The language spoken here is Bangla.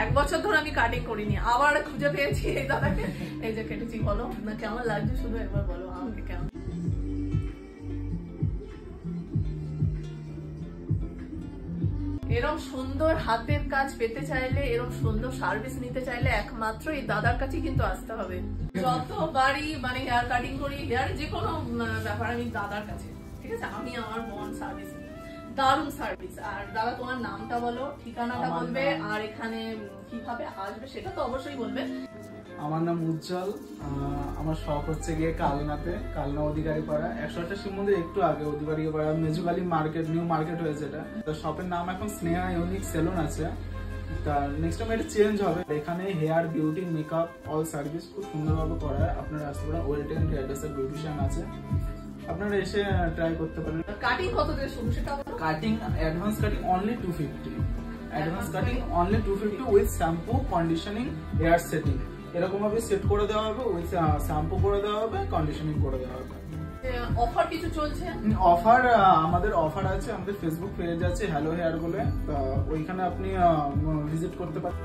1 বছর ধরে আমি কাটিং করিনি, আবার খুঁজে পেয়েছি এই দাদাকে, এই যে কেটেছি। বলো না কেমন লাগছে, শুধু একবার বলো আমাকে কেমন। এরকম সুন্দর হাতের কাজ পেতে চাইলে, এরকম সুন্দর সার্ভিস নিতে চাইলে একমাত্র এই দাদার কাছেই কিন্তু আসতে হবে। যতবারই মানে হেয়ার কাটিং করি, হেয়ার যে কোনো ব্যাপার আমি দাদার কাছে, ঠিক আছে? আমি আমার বোন সার্ভিস, দারুণ সার্ভিস। আর দাদা তোমার নামটা বলো, ঠিকানাটা বলবে, আর এখানে কিভাবে আসবে সেটা তো অবশ্যই বলবে। আমার নাম উজ্জ্বল, আমার শপ হচ্ছে গিয়ে কালনাতে, কালনা অধিকারী পাড়া, 108 শিব মন্দির একটু আগে অধিকারী পাড়া, মেজুকালি মার্কেট, নিউ মার্কেট হয়েছে এটা। শপের নাম এখন স্নেহা ইউনিক সেলুন আছে। তার নেক্সট টাইম এটা চেঞ্জ হবে। এখানে hair, beauty, makeup, all service খুব সুন্দরভাবে করা হয়। আপনারা আসতে পারেন, ওয়েল টেকেন হেয়ারড্রেসার, বিউটিশিয়ান আছে, আপনারা এসে ট্রাই করতে পারেন। কাটিং কত থেকে শুরু সেটা বলো। Cutting advance cutting only 250, advance cutting only 250 with shampoo, conditioning, hair setting. এরকম ভাবে সেট করে দেওয়া হবে, উইথ শ্যাম্পু করে দেওয়া হবে, কন্ডিশনিং করে দেওয়া হবে। অফার কিছু চলছে? অফার, আমাদের অফার আছে, আমাদের ফেসবুক পেজ আছে হ্যালো হেয়ার বলে, ওইখানে আপনি ভিজিট করতে পারেন।